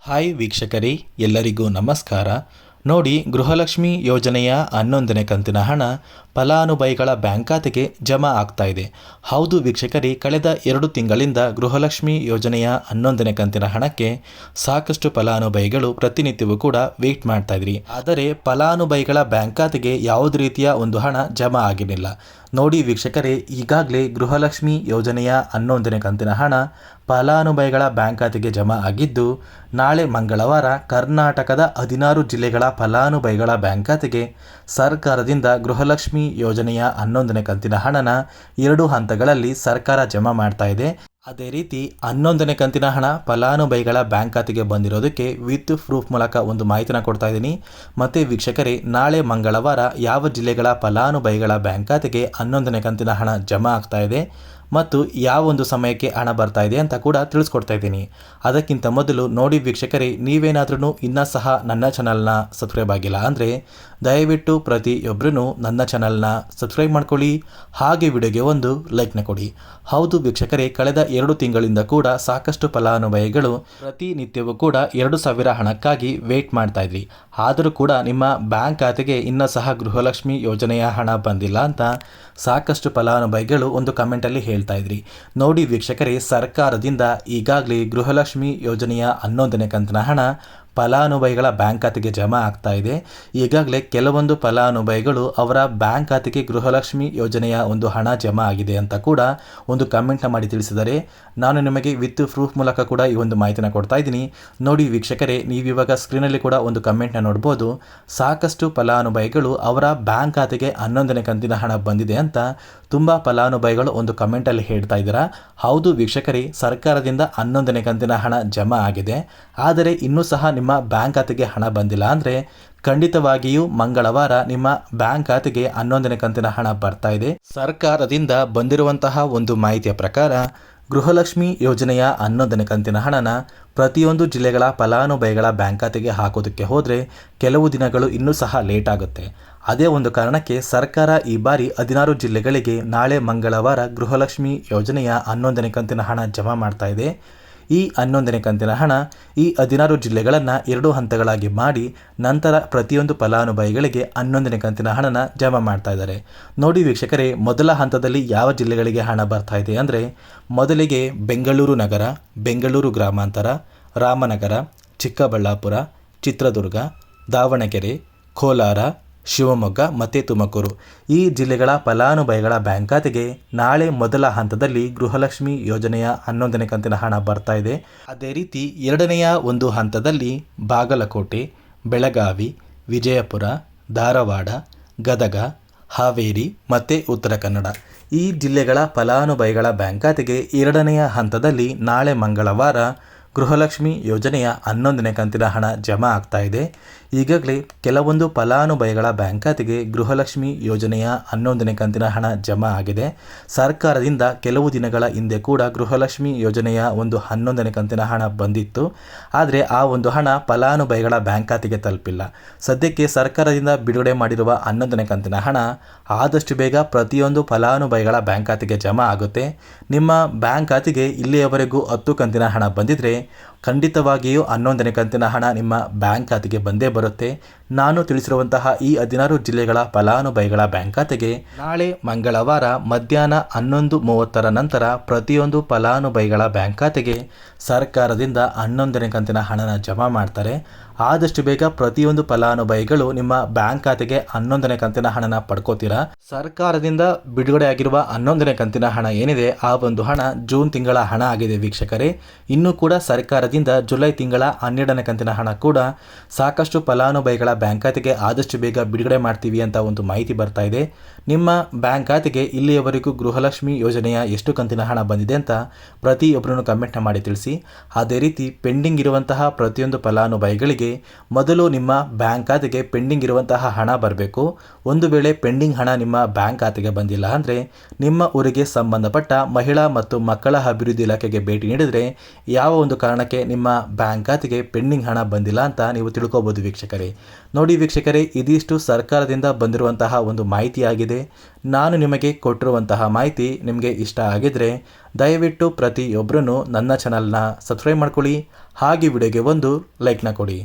Hi ವೀಕ್ಷಕರೇ, ಎಲ್ಲರಿಗೂ ನಮಸ್ಕಾರ. ನೋಡಿ, ಗೃಹಲಕ್ಷ್ಮಿ ಯೋಜನೆಯ 11ನೇ ಕಂತಿನ ಹಣ ಫಲಾನುಭವಿಗಳ ಬ್ಯಾಂಕ್ ಖಾತೆಗೆ ಜಮಾ ಆಗ್ತಾ ಇದೆ. ಹೌದು ವೀಕ್ಷಕರೇ, ಕಳೆದ 2 ತಿಂಗಳಿಂದ ಗೃಹಲಕ್ಷ್ಮಿ ಯೋಜನೆಯ 11ನೇ ಕಂತಿನ ಹಣಕ್ಕೆ ಸಾಕಷ್ಟು ಫಲಾನುಭವಿಗಳು ಪ್ರತಿನಿತ್ಯವೂ ಕೂಡ ವೇಟ್ ಮಾಡ್ತಾ ಇದ್ರಿ. ಆದರೆ ಫಲಾನುಭವಿಗಳ ಬ್ಯಾಂಕ್ ಖಾತೆಗೆ ಯಾವುದೇ ರೀತಿಯ ಒಂದು ಹಣ ಜಮಾ ಆಗಿರಲಿಲ್ಲ. ನೋಡಿ ವೀಕ್ಷಕರೇ, ಈಗಾಗಲೇ ಗೃಹಲಕ್ಷ್ಮಿ ಯೋಜನೆಯ 11ನೇ ಕಂತಿನ ಹಣ ಫಲಾನುಭವಿಗಳ ಬ್ಯಾಂಕ್ ಖಾತೆಗೆ ಜಮಾ ಆಗಿದ್ದು, ನಾಳೆ ಮಂಗಳವಾರ ಕರ್ನಾಟಕದ 16 ಜಿಲ್ಲೆಗಳ ಫಲಾನುಭವಿಗಳ ಬ್ಯಾಂಕ್ ಖಾತೆಗೆ ಸರ್ಕಾರದಿಂದ ಗೃಹಲಕ್ಷ್ಮಿ ಯೋಜನೆಯ 11ನೇ ಕಂತಿನ ಹಣನ 2 ಹಂತಗಳಲ್ಲಿ ಸರ್ಕಾರ ಜಮಾ ಮಾಡ್ತಾ ಇದೆ. ಅದೇ ರೀತಿ 11ನೇ ಕಂತಿನ ಹಣ ಫಲಾನುಭವಿಗಳ ಬ್ಯಾಂಕ್ ಖಾತೆಗೆ ಬಂದಿರೋದಕ್ಕೆ ವಿತ್ ಪ್ರೂಫ್ ಮೂಲಕ ಒಂದು ಮಾಹಿತಿನ ಕೊಡ್ತಾ ಇದ್ದೀನಿ. ಮತ್ತು ವೀಕ್ಷಕರೇ, ನಾಳೆ ಮಂಗಳವಾರ ಯಾವ ಜಿಲ್ಲೆಗಳ ಫಲಾನುಭವಿಗಳ ಬ್ಯಾಂಕ್ ಖಾತೆಗೆ 11ನೇ ಕಂತಿನ ಹಣ ಜಮಾ ಆಗ್ತಾ ಇದೆ ಮತ್ತು ಯಾವ ಒಂದು ಸಮಯಕ್ಕೆ ಹಣ ಬರ್ತಾ ಇದೆ ಅಂತ ಕೂಡ ತಿಳಿಸ್ಕೊಡ್ತಾ ಇದ್ದೀನಿ. ಅದಕ್ಕಿಂತ ಮೊದಲು ನೋಡಿ ವೀಕ್ಷಕರೇ, ನೀವೇನಾದ್ರೂ ಇನ್ನೂ ಸಹ ನನ್ನ ಚಾನಲ್ನ ಸಬ್ಸ್ಕ್ರೈಬ್ ಆಗಿಲ್ಲ ಅಂದರೆ ದಯವಿಟ್ಟು ಪ್ರತಿಯೊಬ್ಬರೂ ನನ್ನ ಚಾನಲ್ನ ಸಬ್ಸ್ಕ್ರೈಬ್ ಮಾಡ್ಕೊಳ್ಳಿ, ಹಾಗೆ ವಿಡಿಯೋಗೆ ಒಂದು ಲೈಕ್ನ ಕೊಡಿ. ಹೌದು ವೀಕ್ಷಕರೇ, ಕಳೆದ 2 ತಿಂಗಳಿಂದ ಕೂಡ ಸಾಕಷ್ಟು ಫಲಾನುಭವಿಗಳು ಪ್ರತಿನಿತ್ಯವೂ ಕೂಡ 2,000 ಹಣಕ್ಕಾಗಿ ವೇಟ್ ಮಾಡ್ತಾ ಇದ್ರಿ. ಆದರೂ ಕೂಡ ನಿಮ್ಮ ಬ್ಯಾಂಕ್ ಖಾತೆಗೆ ಇನ್ನೂ ಸಹ ಗೃಹಲಕ್ಷ್ಮಿ ಯೋಜನೆಯ ಹಣ ಬಂದಿಲ್ಲ ಅಂತ ಸಾಕಷ್ಟು ಫಲಾನುಭವಿಗಳು ಒಂದು ಕಮೆಂಟಲ್ಲಿ ಹೇಳ್ತಾ ಇದ್ರಿ. ನೋಡಿ ವೀಕ್ಷಕರೇ, ಸರ್ಕಾರದಿಂದ ಈಗಾಗಲೇ ಗೃಹಲಕ್ಷ್ಮಿ ಯೋಜನೆಯ 11ನೇ ಕಂತಿನ ಹಣ ಫಲಾನುಭವಿಗಳ ಬ್ಯಾಂಕ್ ಖಾತೆಗೆ ಜಮಾ ಆಗ್ತಾ ಇದೆ. ಈಗಾಗಲೇ ಕೆಲವೊಂದು ಫಲಾನುಭವಿಗಳು ಅವರ ಬ್ಯಾಂಕ್ ಖಾತೆಗೆ ಗೃಹಲಕ್ಷ್ಮಿ ಯೋಜನೆಯ ಒಂದು ಹಣ ಜಮಾ ಆಗಿದೆ ಅಂತ ಕೂಡ ಒಂದು ಕಮೆಂಟ್ನ ಮಾಡಿ ತಿಳಿಸಿದ್ದಾರೆ. ನಾನು ನಿಮಗೆ ವಿತ್ ಪ್ರೂಫ್ ಮೂಲಕ ಕೂಡ ಈ ಒಂದು ಮಾಹಿತಿನ ಕೊಡ್ತಾ ಇದ್ದೀನಿ. ನೋಡಿ ವೀಕ್ಷಕರೇ, ನೀವಿವಾಗ ಸ್ಕ್ರೀನಲ್ಲಿ ಕೂಡ ಒಂದು ಕಮೆಂಟ್ನ ನೋಡ್ಬೋದು. ಸಾಕಷ್ಟು ಫಲಾನುಭವಿಗಳು ಅವರ ಬ್ಯಾಂಕ್ ಖಾತೆಗೆ 11ನೇ ಕಂತಿನ ಹಣ ಬಂದಿದೆ ಅಂತ ತುಂಬ ಫಲಾನುಭವಿಗಳು ಒಂದು ಕಮೆಂಟಲ್ಲಿ ಹೇಳ್ತಾ ಇದ್ದೀರಾ. ಹೌದು ವೀಕ್ಷಕರೇ, ಸರ್ಕಾರದಿಂದ 11ನೇ ಕಂತಿನ ಹಣ ಜಮಾ ಆಗಿದೆ. ಆದರೆ ಇನ್ನೂ ಸಹ ನಿಮ್ಮ ಬ್ಯಾಂಕ್ ಖಾತೆಗೆ ಹಣ ಬಂದಿಲ್ಲ ಅಂದರೆ ಖಂಡಿತವಾಗಿಯೂ ಮಂಗಳವಾರ ನಿಮ್ಮ ಬ್ಯಾಂಕ್ ಖಾತೆಗೆ 11ನೇ ಕಂತಿನ ಹಣ ಬರ್ತಾ ಇದೆ. ಸರ್ಕಾರದಿಂದ ಬಂದಿರುವಂತಹ ಒಂದು ಮಾಹಿತಿಯ ಪ್ರಕಾರ ಗೃಹಲಕ್ಷ್ಮಿ ಯೋಜನೆಯ 11ನೇ ಕಂತಿನ ಹಣನ ಪ್ರತಿಯೊಂದು ಜಿಲ್ಲೆಗಳ ಫಲಾನುಭವಿಗಳ ಬ್ಯಾಂಕ್ ಖಾತೆಗೆ ಹಾಕೋದಕ್ಕೆ ಹೋದರೆ ಕೆಲವು ದಿನಗಳು ಇನ್ನೂ ಸಹ ಲೇಟ್ ಆಗುತ್ತೆ. ಅದೇ ಒಂದು ಕಾರಣಕ್ಕೆ ಸರ್ಕಾರ ಈ ಬಾರಿ 16 ಜಿಲ್ಲೆಗಳಿಗೆ ನಾಳೆ ಮಂಗಳವಾರ ಗೃಹಲಕ್ಷ್ಮಿ ಯೋಜನೆಯ 11ನೇ ಕಂತಿನ ಹಣ ಜಮಾ ಮಾಡ್ತಾ ಇದೆ. ಈ 11ನೇ ಕಂತಿನ ಹಣ ಈ 16 ಜಿಲ್ಲೆಗಳನ್ನು 2 ಹಂತಗಳಾಗಿ ಮಾಡಿ ನಂತರ ಪ್ರತಿಯೊಂದು ಫಲಾನುಭವಿಗಳಿಗೆ 11ನೇ ಕಂತಿನ ಹಣನ ಜಮಾ ಮಾಡ್ತಾ ಇದ್ದಾರೆ. ನೋಡಿ ವೀಕ್ಷಕರೇ, ಮೊದಲ ಹಂತದಲ್ಲಿ ಯಾವ ಜಿಲ್ಲೆಗಳಿಗೆ ಹಣ ಬರ್ತಾ ಇದೆ ಅಂದರೆ ಮೊದಲಿಗೆ ಬೆಂಗಳೂರು ನಗರ, ಬೆಂಗಳೂರು ಗ್ರಾಮಾಂತರ, ರಾಮನಗರ, ಚಿಕ್ಕಬಳ್ಳಾಪುರ, ಚಿತ್ರದುರ್ಗ, ದಾವಣಗೆರೆ, ಕೋಲಾರ, ಶಿವಮೊಗ್ಗ ಮತ್ತು ತುಮಕೂರು ಈ ಜಿಲ್ಲೆಗಳ ಫಲಾನುಭವಿಗಳ ಬ್ಯಾಂಕ್ ಖಾತೆಗೆ ನಾಳೆ ಮೊದಲ ಹಂತದಲ್ಲಿ ಗೃಹಲಕ್ಷ್ಮಿ ಯೋಜನೆಯ 11ನೇ ಕಂತಿನ ಹಣ ಬರ್ತಾ ಇದೆ. ಅದೇ ರೀತಿ ಎರಡನೆಯ ಒಂದು ಹಂತದಲ್ಲಿ ಬಾಗಲಕೋಟೆ, ಬೆಳಗಾವಿ, ವಿಜಯಪುರ, ಧಾರವಾಡ, ಗದಗ, ಹಾವೇರಿ ಮತ್ತು ಉತ್ತರ ಕನ್ನಡ ಈ ಜಿಲ್ಲೆಗಳ ಫಲಾನುಭವಿಗಳ ಬ್ಯಾಂಕ್ ಖಾತೆಗೆ ಎರಡನೆಯ ಹಂತದಲ್ಲಿ ನಾಳೆ ಮಂಗಳವಾರ ಗೃಹಲಕ್ಷ್ಮಿ ಯೋಜನೆಯ 11ನೇ ಕಂತಿನ ಹಣ ಜಮಾ ಆಗ್ತಾ ಇದೆ. ಈಗಾಗಲೇ ಕೆಲವೊಂದು ಫಲಾನುಭವಿಗಳ ಬ್ಯಾಂಕ್ ಖಾತೆಗೆ ಗೃಹಲಕ್ಷ್ಮಿ ಯೋಜನೆಯ 11ನೇ ಕಂತಿನ ಹಣ ಜಮಾ ಆಗಿದೆ. ಸರ್ಕಾರದಿಂದ ಕೆಲವು ದಿನಗಳ ಹಿಂದೆ ಕೂಡ ಗೃಹಲಕ್ಷ್ಮಿ ಯೋಜನೆಯ ಒಂದು 11ನೇ ಕಂತಿನ ಹಣ ಬಂದಿತ್ತು. ಆದರೆ ಆ ಒಂದು ಹಣ ಫಲಾನುಭವಿಗಳ ಬ್ಯಾಂಕ್ ಖಾತೆಗೆ ತಲುಪಿಲ್ಲ. ಸದ್ಯಕ್ಕೆ ಸರ್ಕಾರದಿಂದ ಬಿಡುಗಡೆ ಮಾಡಿರುವ 11ನೇ ಕಂತಿನ ಹಣ ಆದಷ್ಟು ಬೇಗ ಪ್ರತಿಯೊಂದು ಫಲಾನುಭವಿಗಳ ಬ್ಯಾಂಕ್ ಖಾತೆಗೆ ಜಮಾ ಆಗುತ್ತೆ. ನಿಮ್ಮ ಬ್ಯಾಂಕ್ ಖಾತೆಗೆ ಇಲ್ಲಿಯವರೆಗೂ 10 ಕಂತಿನ ಹಣ ಬಂದಿದ್ರೆ ಖಂಡಿತವಾಗಿಯೂ 11ನೇ ಕಂತಿನ ಹಣ ನಿಮ್ಮ ಬ್ಯಾಂಕ್ ಖಾತೆಗೆ ಬಂದೇ ಬರುತ್ತೆ. ನಾನು ತಿಳಿಸಿರುವಂತಹ ಈ 16 ಜಿಲ್ಲೆಗಳ ಫಲಾನುಭವಿಗಳ ಬ್ಯಾಂಕ್ ಖಾತೆಗೆ ನಾಳೆ ಮಂಗಳವಾರ ಮಧ್ಯಾಹ್ನ 11:30 ನಂತರ ಪ್ರತಿಯೊಂದು ಫಲಾನುಭವಿಗಳ ಬ್ಯಾಂಕ್ ಖಾತೆಗೆ ಸರ್ಕಾರದಿಂದ 11ನೇ ಕಂತಿನ ಹಣನ ಜಮಾ ಮಾಡ್ತಾರೆ. ಆದಷ್ಟು ಬೇಗ ಪ್ರತಿಯೊಂದು ಫಲಾನುಭವಿಗಳು ನಿಮ್ಮ ಬ್ಯಾಂಕ್ ಖಾತೆಗೆ 11ನೇ ಕಂತಿನ ಹಣನ ಪಡ್ಕೋತೀರಾ. ಸರ್ಕಾರದಿಂದ ಬಿಡುಗಡೆ ಆಗಿರುವ 11ನೇ ಕಂತಿನ ಹಣ ಏನಿದೆ ಆ ಒಂದು ಹಣ ಜೂನ್ ತಿಂಗಳ ಹಣ ಆಗಿದೆ ವೀಕ್ಷಕರೇ. ಇನ್ನೂ ಕೂಡ ಸರ್ಕಾರದಿಂದ ಜುಲೈ ತಿಂಗಳ 12ನೇ ಕಂತಿನ ಹಣ ಕೂಡ ಸಾಕಷ್ಟು ಫಲಾನುಭವಿಗಳ ಬ್ಯಾಂಕ್ ಖಾತೆಗೆ ಆದಷ್ಟು ಬೇಗ ಬಿಡುಗಡೆ ಮಾಡ್ತೀವಿ ಅಂತ ಒಂದು ಮಾಹಿತಿ ಬರ್ತಾ ಇದೆ. ನಿಮ್ಮ ಬ್ಯಾಂಕ್ ಖಾತೆಗೆ ಇಲ್ಲಿಯವರೆಗೂ ಗೃಹಲಕ್ಷ್ಮಿ ಯೋಜನೆಯ ಎಷ್ಟು ಕಂತಿನ ಹಣ ಬಂದಿದೆ ಅಂತ ಪ್ರತಿಯೊಬ್ಬರನ್ನು ಕಮೆಂಟ್ನ ಮಾಡಿ ತಿಳಿಸಿ. ಅದೇ ರೀತಿ ಪೆಂಡಿಂಗ್ ಇರುವಂತಹ ಪ್ರತಿಯೊಂದು ಫಲಾನುಭವಿಗಳಿಗೆ ಮೊದಲು ನಿಮ್ಮ ಬ್ಯಾಂಕ್ ಖಾತೆಗೆ ಪೆಂಡಿಂಗ್ ಇರುವಂತಹ ಹಣ ಬರಬೇಕು. ಒಂದು ವೇಳೆ ಪೆಂಡಿಂಗ್ ಹಣ ನಿಮ್ಮ ಬ್ಯಾಂಕ್ ಖಾತೆಗೆ ಬಂದಿಲ್ಲ ಅಂದರೆ ನಿಮ್ಮ ಊರಿಗೆ ಸಂಬಂಧಪಟ್ಟ ಮಹಿಳಾ ಮತ್ತು ಮಕ್ಕಳ ಅಭಿವೃದ್ಧಿ ಇಲಾಖೆಗೆ ಭೇಟಿ ನೀಡಿದರೆ ಯಾವ ಒಂದು ಕಾರಣಕ್ಕೆ ನಿಮ್ಮ ಬ್ಯಾಂಕ್ ಖಾತೆಗೆ ಪೆಂಡಿಂಗ್ ಹಣ ಬಂದಿಲ್ಲ ಅಂತ ನೀವು ತಿಳ್ಕೊಬೋದು ವೀಕ್ಷಕರೇ. ನೋಡಿ ವೀಕ್ಷಕರೇ, ಇದಿಷ್ಟು ಸರ್ಕಾರದಿಂದ ಬಂದಿರುವಂತಹ ಒಂದು ಮಾಹಿತಿಯಾಗಿದೆ. ನಾನು ನಿಮಗೆ ಕೊಟ್ಟಿರುವಂತಹ ಮಾಹಿತಿ ನಿಮಗೆ ಇಷ್ಟ ಆಗಿದ್ರೆ ದಯವಿಟ್ಟು ಪ್ರತಿಯೊಬ್ಬರೂ ನನ್ನ ಚಾನಲ್ನ ಸಬ್ಸ್ಕ್ರೈಬ್ ಮಾಡ್ಕೊಳ್ಳಿ, ಹಾಗೆ ವಿಡಿಯೋಗೆ ಒಂದು ಲೈಕ್ನ ಕೊಡಿ.